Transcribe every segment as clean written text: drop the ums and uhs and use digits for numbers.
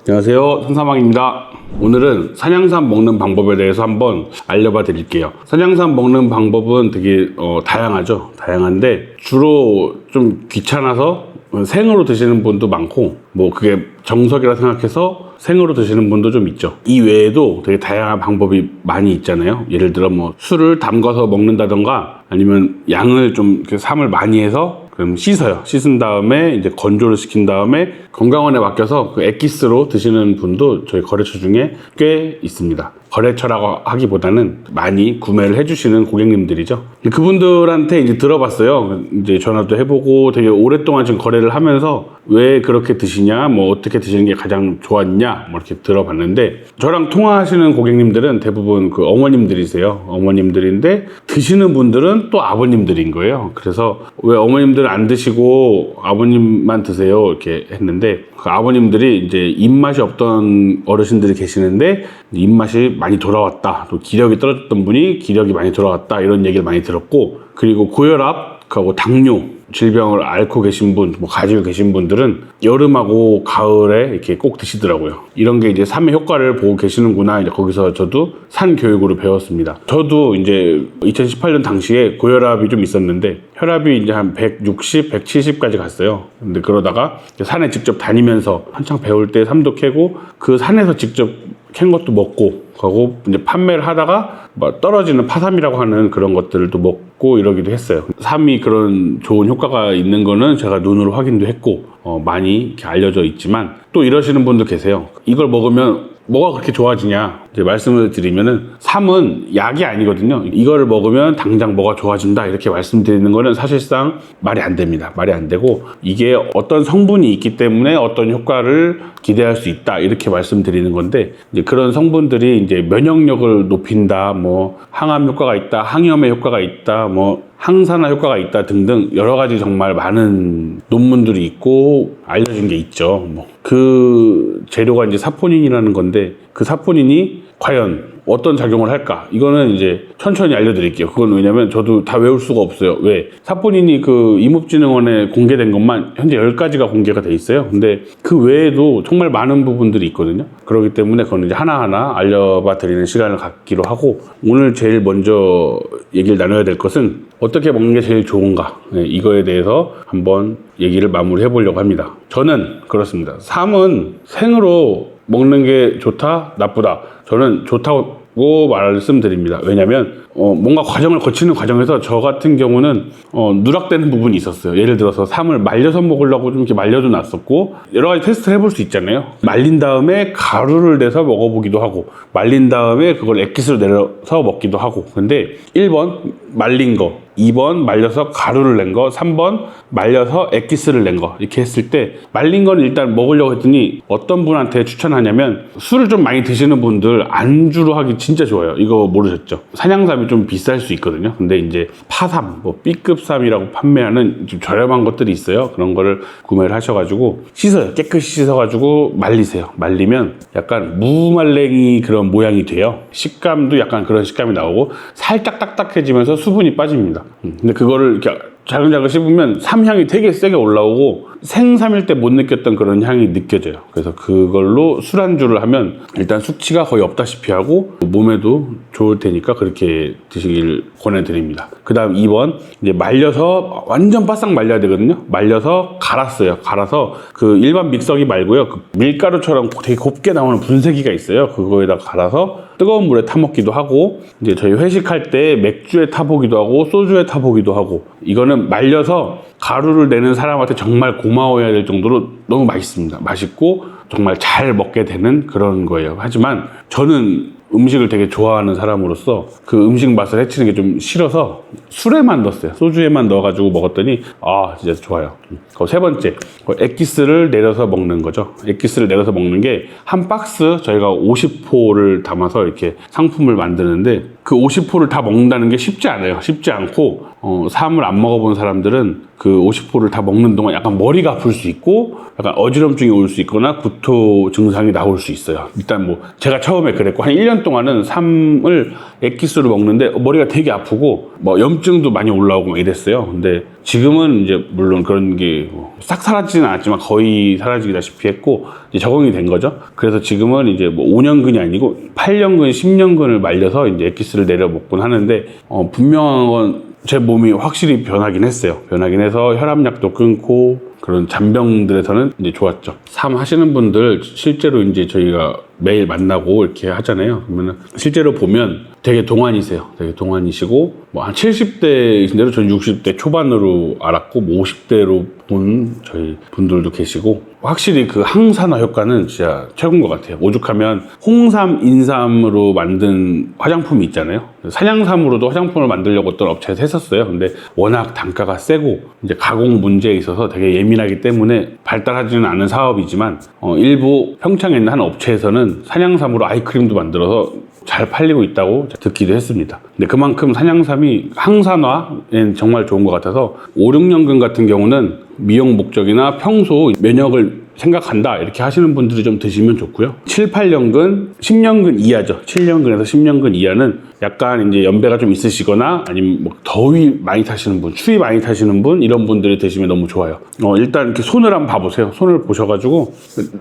안녕하세요, 손사망입니다. 오늘은 산양삼 먹는 방법에 대해서 한번 알려봐 드릴게요. 산양삼 먹는 방법은 되게 다양하죠. 다양한데 주로 좀 귀찮아서 생으로 드시는 분도 많고, 뭐 그게 정석이라 생각해서 생으로 드시는 분도 좀 있죠. 이 외에도 되게 다양한 방법이 많이 있잖아요. 예를 들어 뭐 술을 담가서 먹는다던가, 아니면 양을 좀 삼을 많이 해서 그럼 씻어요. 씻은 다음에 이제 건조를 시킨 다음에 건강원에 맡겨서 그 엑기스로 드시는 분도 저희 거래처 중에 꽤 있습니다. 거래처라고 하기보다는 많이 구매를 해주시는 고객님들이죠. 그분들한테 이제 들어봤어요. 이제 전화도 해보고 되게 오랫동안 지금 거래를 하면서 왜 그렇게 드시냐, 뭐 어떻게 드시는 게 가장 좋았냐, 뭐 이렇게 들어봤는데, 저랑 통화하시는 고객님들은 대부분 그 어머님들이세요. 어머님들인데 드시는 분들은 또 아버님들인 거예요. 그래서 왜 어머님들은 안 드시고 아버님만 드세요? 이렇게 했는데, 그 아버님들이 이제 입맛이 없던 어르신들이 계시는데 입맛이 많이 돌아왔다, 또 기력이 떨어졌던 분이 기력이 많이 돌아왔다, 이런 얘기를 많이 들었고, 그리고 고혈압하고 당뇨 질병을 앓고 계신 분, 뭐 가지고 계신 분들은 여름하고 가을에 이렇게 꼭 드시더라고요. 이런 게 이제 삼의 효과를 보고 계시는구나. 이제 거기서 저도 산 교육으로 배웠습니다. 저도 이제 2018년 당시에 고혈압이 좀 있었는데 혈압이 이제 한 160, 170까지 갔어요. 근데 그러다가 산에 직접 다니면서 한창 배울 때 삼도 캐고, 그 산에서 직접 캔 것도 먹고 가고, 이제 판매를 하다가 뭐 떨어지는 파삼이라고 하는 그런 것들도 먹고 이러기도 했어요. 삼이 그런 좋은 효과가 있는 거는 제가 눈으로 확인도 했고 많이 이렇게 알려져 있지만, 또 이러시는 분도 계세요. 이걸 먹으면 뭐가 그렇게 좋아지냐, 이제 말씀을 드리면은 삼은 약이 아니거든요. 이거를 먹으면 당장 뭐가 좋아진다, 이렇게 말씀드리는 거는 사실상 말이 안 됩니다. 말이 안 되고, 이게 어떤 성분이 있기 때문에 어떤 효과를 기대할 수 있다, 이렇게 말씀드리는 건데, 이제 그런 성분들이 이제 면역력을 높인다, 뭐 항암 효과가 있다, 항염의 효과가 있다, 뭐 항산화 효과가 있다 등등 여러 가지 정말 많은 논문들이 있고 알려진 게 있죠. 뭐 그 재료가 이제 사포닌이라는 건데, 그 사포닌이 과연 어떤 작용을 할까? 이거는 이제 천천히 알려드릴게요. 그건 왜냐면 저도 다 외울 수가 없어요. 왜? 사포닌이 그 임업진흥원에 공개된 것만 현재 10가지가 공개가 돼 있어요. 근데 그 외에도 정말 많은 부분들이 있거든요. 그렇기 때문에 그건 이제 하나하나 알려봐 드리는 시간을 갖기로 하고, 오늘 제일 먼저 얘기를 나눠야 될 것은 어떻게 먹는 게 제일 좋은가? 네, 이거에 대해서 한번 얘기를 마무리해 보려고 합니다. 저는 그렇습니다. 삼은 생으로 먹는 게 좋다, 나쁘다? 저는 좋다고 말씀드립니다. 왜냐면 뭔가 과정을 거치는 과정에서 저 같은 경우는 누락되는 부분이 있었어요. 예를 들어서 삼을 말려서 먹으려고 좀 이렇게 말려도 놨었고, 여러 가지 테스트를 해볼 수 있잖아요. 말린 다음에 가루를 내서 먹어보기도 하고, 말린 다음에 그걸 액기스로 내려서 먹기도 하고. 근데 1번 말린 거, 2번 말려서 가루를 낸 거, 3번 말려서 액기스를 낸 거, 이렇게 했을 때 말린 건 일단 먹으려고 했더니 어떤 분한테 추천하냐면, 술을 좀 많이 드시는 분들 안주로 하기 진짜 좋아요. 이거 모르셨죠? 산양삼이 좀 비쌀 수 있거든요. 근데 이제 파삼, 뭐 B급삼이라고 판매하는 좀 저렴한 것들이 있어요. 그런 거를 구매를 하셔가지고 씻어요. 깨끗이 씻어가지고 말리세요. 말리면 약간 무말랭이 그런 모양이 돼요. 식감도 약간 그런 식감이 나오고 살짝 딱딱해지면서 수분이 빠집니다. 근데 그거를 이렇게 자글자글 씹으면 삼향이 되게 세게 올라오고, 생삼일 때 못 느꼈던 그런 향이 느껴져요. 그래서 그걸로 술안주를 하면 일단 숙취가 거의 없다시피 하고 몸에도 좋을 테니까 그렇게 드시길 권해드립니다. 그 다음 2번, 이제 말려서 완전 바싹 말려야 되거든요. 말려서 갈았어요. 갈아서 그 일반 믹서기 말고요, 그 밀가루처럼 되게 곱게 나오는 분쇄기가 있어요. 그거에다 갈아서 뜨거운 물에 타먹기도 하고, 이제 저희 회식할 때 맥주에 타보기도 하고 소주에 타보기도 하고. 이거는 말려서 가루를 내는 사람한테 정말 고마워해야 될 정도로 너무 맛있습니다. 맛있고 정말 잘 먹게 되는 그런 거예요. 하지만 저는 음식을 되게 좋아하는 사람으로서 그 음식 맛을 해치는 게 좀 싫어서 술에만 넣었어요. 소주에만 넣어가지고 먹었더니 진짜 좋아요. 세 번째, 액기스를 내려서 먹는 거죠. 액기스를 내려서 먹는 게 한 박스 저희가 50포를 담아서 이렇게 상품을 만드는데, 그 50포를 다 먹는다는 게 쉽지 않아요. 쉽지 않고 삼을 안 먹어본 사람들은 그 50호를 다 먹는 동안 약간 머리가 아플 수 있고 약간 어지럼증이 올 수 있거나 구토 증상이 나올 수 있어요. 일단 뭐 제가 처음에 그랬고 한 1년 동안은 삼을 액기스로 먹는데 머리가 되게 아프고 뭐 염증도 많이 올라오고 막 이랬어요. 근데 지금은 이제 물론 그런 게 싹 사라지지는 않았지만 거의 사라지다시피 했고 이제 적응이 된 거죠. 그래서 지금은 이제 뭐 5년근이 아니고 8년근, 10년근을 말려서 이제 액기스를 내려 먹곤 하는데 분명한 건 제 몸이 확실히 변하긴 했어요. 변하긴 해서 혈압약도 끊고 그런 잔병들에서는 이제 좋았죠. 삶 하시는 분들 실제로 이제 저희가 매일 만나고 이렇게 하잖아요. 그러면은 실제로 보면 되게 동안이세요. 되게 동안이시고 뭐 한 70대이신 대로 저는 60대 초반으로 알았고 뭐 50대로 본 저희 분들도 계시고 확실히 그 항산화 효과는 진짜 최고인 것 같아요. 오죽하면 홍삼, 인삼으로 만든 화장품이 있잖아요. 산양삼으로도 화장품을 만들려고 어떤 업체에서 했었어요. 근데 워낙 단가가 세고 이제 가공 문제에 있어서 되게 예민하기 때문에 발달하지는 않은 사업이지만 일부 평창에 있는 한 업체에서는 산양삼으로 아이크림도 만들어서 잘 팔리고 있다고 듣기도 했습니다. 근데 그만큼 산양삼이 항산화엔 정말 좋은 것 같아서 5, 6년근 같은 경우는 미용 목적이나 평소 면역을 생각한다 이렇게 하시는 분들이 좀 드시면 좋고요. 7, 8년근, 10년근 이하죠. 7년근에서 10년근 이하는 약간 이제 연배가 좀 있으시거나 아니면 뭐 더위 많이 타시는 분, 추위 많이 타시는 분 이런 분들이 드시면 너무 좋아요. 일단 이렇게 손을 한번 봐보세요. 손을 보셔가지고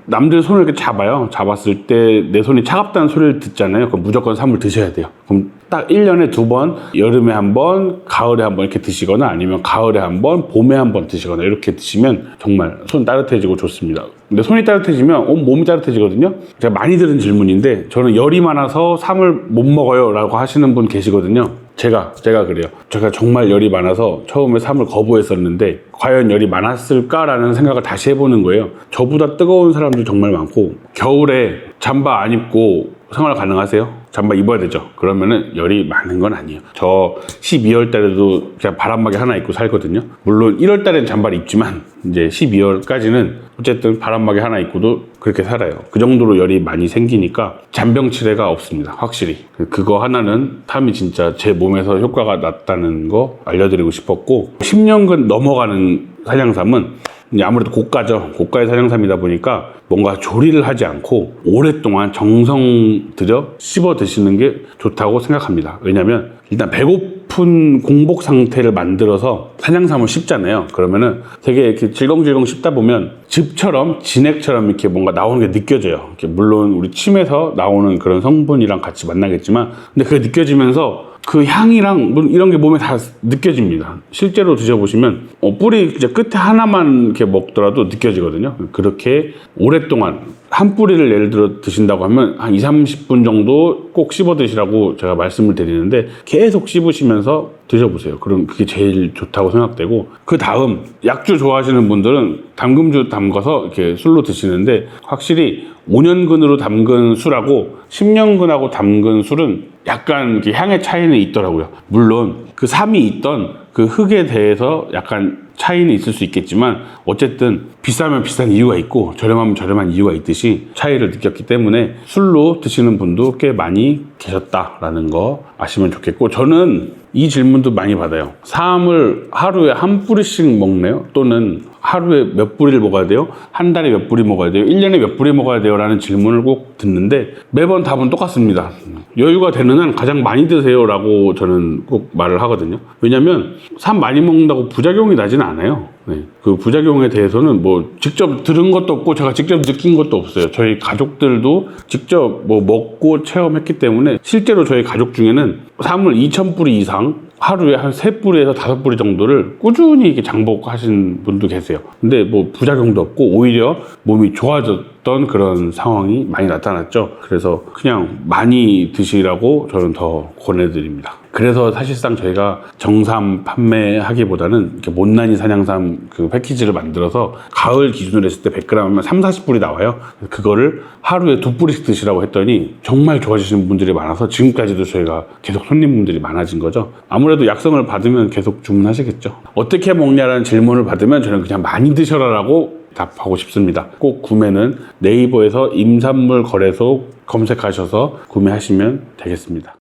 남들 손을 이렇게 잡아요. 잡았을 때 내 손이 차갑다는 소리를 듣잖아요. 그럼 무조건 삼을 드셔야 돼요. 그럼 딱 1년에 2번, 여름에 한 번, 가을에 한 번 이렇게 드시거나 아니면 가을에 한 번, 봄에 한 번 드시거나 이렇게 드시면 정말 손 따뜻해지고 좋습니다. 근데 손이 따뜻해지면 온 몸이 따뜻해지거든요. 제가 많이 들은 질문인데 저는 열이 많아서 삼을 못 먹어요 라고 하시는 분 계시거든요. 제가 그래요. 제가 정말 열이 많아서 처음에 삼을 거부했었는데 과연 열이 많았을까라는 생각을 다시 해보는 거예요. 저보다 뜨거운 사람도 정말 많고 겨울에 잠바 안 입고 생활 가능하세요? 잠바 입어야 되죠. 그러면은 열이 많은 건 아니에요. 저 12월 달에도 그냥 바람막이 하나 입고 살거든요. 물론 1월 달엔 잠바를 입지만 이제 12월까지는 어쨌든 바람막이 하나 입고도 그렇게 살아요. 그 정도로 열이 많이 생기니까 잔병치레가 없습니다. 확실히. 그거 하나는 탐이 진짜 제 몸에서 효과가 났다는 거 알려드리고 싶었고 10년근 넘어가는 산양삼은 아무래도 고가죠. 고가의 산양삼이다 보니까 뭔가 조리를 하지 않고 오랫동안 정성 들여 씹어 드시는 게 좋다고 생각합니다. 왜냐면 일단 배고픈 공복 상태를 만들어서 산양삼을 씹잖아요. 그러면은 되게 이렇게 질겅질겅 씹다 보면 즙처럼 진액처럼 이렇게 뭔가 나오는 게 느껴져요. 이렇게 물론 우리 침에서 나오는 그런 성분이랑 같이 만나겠지만 근데 그게 느껴지면서 그 향이랑 이런 게 몸에 다 느껴집니다. 실제로 드셔보시면 뿌리 이제 끝에 하나만 이렇게 먹더라도 느껴지거든요. 그렇게 오랫동안 한 뿌리를 예를 들어 드신다고 하면 한 20-30분 정도 꼭 씹어 드시라고 제가 말씀을 드리는데 계속 씹으시면서 드셔보세요. 그럼 그게 제일 좋다고 생각되고 그 다음 약주 좋아하시는 분들은 담금주 담가서 이렇게 술로 드시는데 확실히 5년근으로 담근 술하고 10년근하고 담근 술은 약간 이렇게 향의 차이는 있더라고요. 물론 그 삼이 있던 그 흙에 대해서 약간 차이는 있을 수 있겠지만 어쨌든 비싸면 비싼 이유가 있고 저렴하면 저렴한 이유가 있듯이 차이를 느꼈기 때문에 술로 드시는 분도 꽤 많이 계셨다라는 거 아시면 좋겠고 저는 이 질문도 많이 받아요. 삼을 하루에 한 뿌리씩 먹네요? 또는 하루에 몇 뿌리를 먹어야 돼요? 한 달에 몇 뿌리 먹어야 돼요? 1년에 몇 뿌리 먹어야 돼요? 라는 질문을 꼭 듣는데 매번 답은 똑같습니다. 여유가 되는 한 가장 많이 드세요 라고 저는 꼭 말을 하거든요. 왜냐면 삼 많이 먹는다고 부작용이 나지는 않아요. 네. 그 부작용에 대해서는 뭐 직접 들은 것도 없고 제가 직접 느낀 것도 없어요. 저희 가족들도 직접 뭐 먹고 체험했기 때문에 실제로 저희 가족 중에는 삼을 2,000뿌리 이상 하루에 한 3뿌리에서 5뿌리 정도를 꾸준히 이렇게 장복하신 분도 계세요. 근데 뭐 부작용도 없고 오히려 몸이 좋아졌던 그런 상황이 많이 나타났죠. 그래서 그냥 많이 드시라고 저는 더 권해드립니다. 그래서 사실상 저희가 정삼 판매하기보다는 이렇게 못난이 산양삼 그 패키지를 만들어서 가을 기준으로 했을 때 100g이면 30-40뿌리 나와요. 그거를 하루에 2뿌리씩 드시라고 했더니 정말 좋아지시는 분들이 많아서 지금까지도 저희가 계속 손님분들이 많아진 거죠. 아무래도 약성을 받으면 계속 주문하시겠죠. 어떻게 먹냐라는 질문을 받으면 저는 그냥 많이 드셔라라고 답하고 싶습니다. 꼭 구매는 네이버에서 임산물 거래소 검색하셔서 구매하시면 되겠습니다.